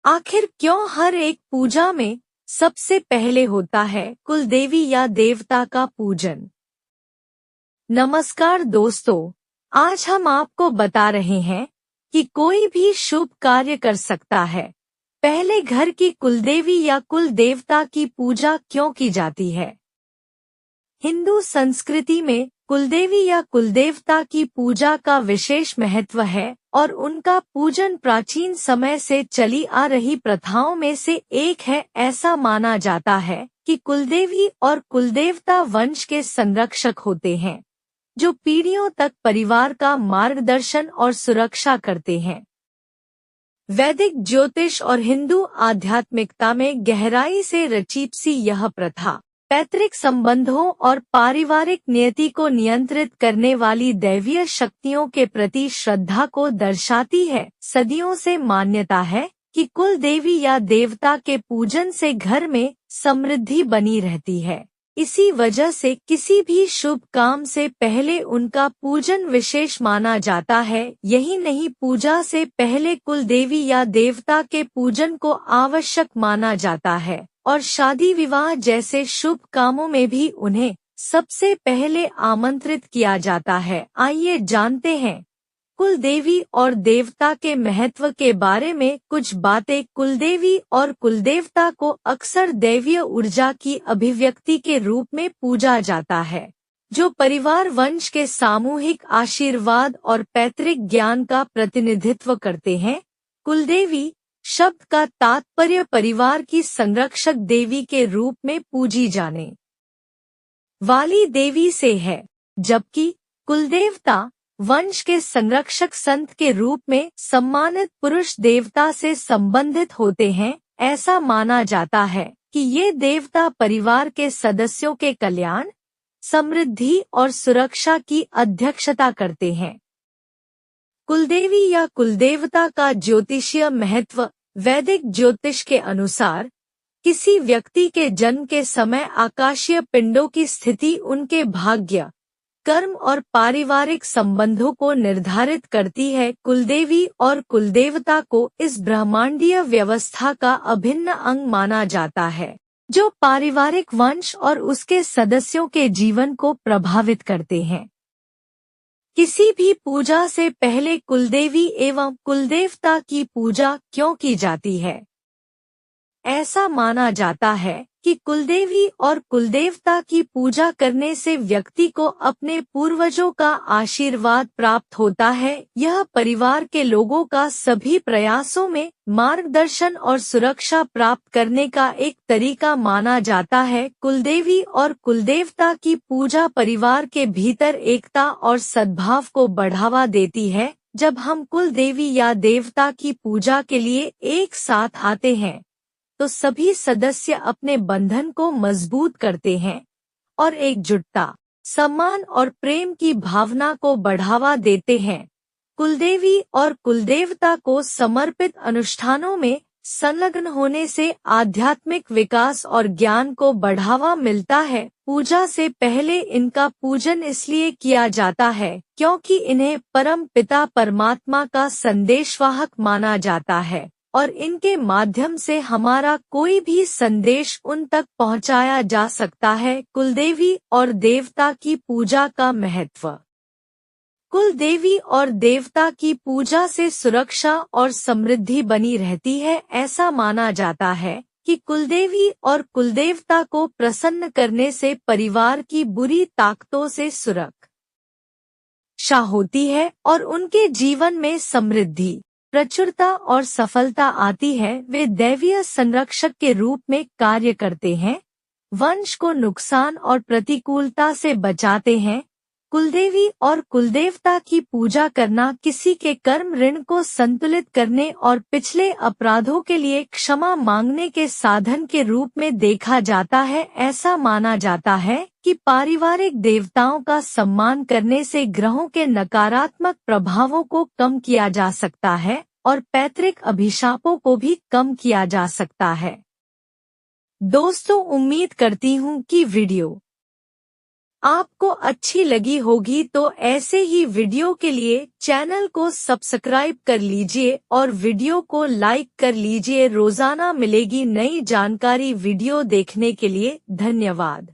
आखिर क्यों हर एक पूजा में सबसे पहले होता है कुलदेवी या देवता का पूजन? नमस्कार दोस्तों, आज हम आपको बता रहे हैं कि कोई भी शुभ कार्य कर सकता है। पहले घर की कुलदेवी या कुल देवता की पूजा क्यों की जाती है? हिंदू संस्कृति में कुलदेवी या कुलदेवता की पूजा का विशेष महत्व है और उनका पूजन प्राचीन समय से चली आ रही प्रथाओं में से एक है। ऐसा माना जाता है कि कुलदेवी और कुलदेवता वंश के संरक्षक होते हैं, जो पीढ़ियों तक परिवार का मार्गदर्शन और सुरक्षा करते हैं। वैदिक ज्योतिष और हिंदू आध्यात्मिकता में गहराई से रचित सी यह प्रथा पैतृक संबंधों और पारिवारिक नियति को नियंत्रित करने वाली दैवीय शक्तियों के प्रति श्रद्धा को दर्शाती है। सदियों से मान्यता है कि कुल देवी या देवता के पूजन से घर में समृद्धि बनी रहती है। इसी वजह से किसी भी शुभ काम से पहले उनका पूजन विशेष माना जाता है। यही नहीं, पूजा से पहले कुल देवी या देवता के पूजन को आवश्यक माना जाता है और शादी विवाह जैसे शुभ कामों में भी उन्हें सबसे पहले आमंत्रित किया जाता है। आइए जानते हैं कुल देवी और देवता के महत्व के बारे में कुछ बातें। कुलदेवी और कुलदेवता को अक्सर दैवीय ऊर्जा की अभिव्यक्ति के रूप में पूजा जाता है, जो परिवार वंश के सामूहिक आशीर्वाद और पैतृक ज्ञान का प्रतिनिधित्व करते हैं। कुलदेवी शब्द का तात्पर्य परिवार की संरक्षक देवी के रूप में पूजी जाने वाली देवी से है, जबकि कुलदेवता वंश के संरक्षक संत के रूप में सम्मानित पुरुष देवता से संबंधित होते हैं। ऐसा माना जाता है कि ये देवता परिवार के सदस्यों के कल्याण, समृद्धि और सुरक्षा की अध्यक्षता करते हैं। कुलदेवी या कुलदेवता का ज्योतिषीय महत्व। वैदिक ज्योतिष के अनुसार किसी व्यक्ति के जन्म के समय आकाशीय पिंडों की स्थिति उनके भाग्य, कर्म और पारिवारिक संबंधों को निर्धारित करती है। कुलदेवी और कुलदेवता को इस ब्रह्मांडीय व्यवस्था का अभिन्न अंग माना जाता है, जो पारिवारिक वंश और उसके सदस्यों के जीवन को प्रभावित करते हैं। किसी भी पूजा से पहले कुलदेवी एवं कुलदेवता की पूजा क्यों की जाती है? ऐसा माना जाता है कि कुलदेवी और कुलदेवता की पूजा करने से व्यक्ति को अपने पूर्वजों का आशीर्वाद प्राप्त होता है। यह परिवार के लोगों का सभी प्रयासों में मार्गदर्शन और सुरक्षा प्राप्त करने का एक तरीका माना जाता है। कुलदेवी और कुलदेवता की पूजा परिवार के भीतर एकता और सद्भाव को बढ़ावा देती है। जब हम कुलदेवी या देवता की पूजा के लिए एक साथ आते हैं, तो सभी सदस्य अपने बंधन को मजबूत करते हैं और एकजुटता, सम्मान और प्रेम की भावना को बढ़ावा देते हैं। कुलदेवी और कुलदेवता को समर्पित अनुष्ठानों में संलग्न होने से आध्यात्मिक विकास और ज्ञान को बढ़ावा मिलता है। पूजा से पहले इनका पूजन इसलिए किया जाता है क्योंकि इन्हें परम पिता परमात्मा का संदेशवाहक माना जाता है और इनके माध्यम से हमारा कोई भी संदेश उन तक पहुंचाया जा सकता है। कुलदेवी और देवता की पूजा का महत्व। कुल देवी और देवता की पूजा से सुरक्षा और समृद्धि बनी रहती है। ऐसा माना जाता है कि कुलदेवी और कुलदेवता को प्रसन्न करने से परिवार की बुरी ताकतों से सुरक्षा होती है और उनके जीवन में समृद्धि, प्रचुरता और सफलता आती है। वे दैवीय संरक्षक के रूप में कार्य करते हैं, वंश को नुकसान और प्रतिकूलता से बचाते हैं। कुलदेवी और कुलदेवता की पूजा करना किसी के कर्म ऋण को संतुलित करने और पिछले अपराधों के लिए क्षमा मांगने के साधन के रूप में देखा जाता है। ऐसा माना जाता है कि पारिवारिक देवताओं का सम्मान करने से ग्रहों के नकारात्मक प्रभावों को कम किया जा सकता है और पैतृक अभिशापों को भी कम किया जा सकता है। दोस्तों, उम्मीद करती हूँ कि वीडियो आपको अच्छी लगी होगी तो ऐसे ही वीडियो के लिए चैनल को सब्सक्राइब कर लीजिए और वीडियो को लाइक कर लीजिए। रोजाना मिलेगी नई जानकारी। वीडियो देखने के लिए धन्यवाद।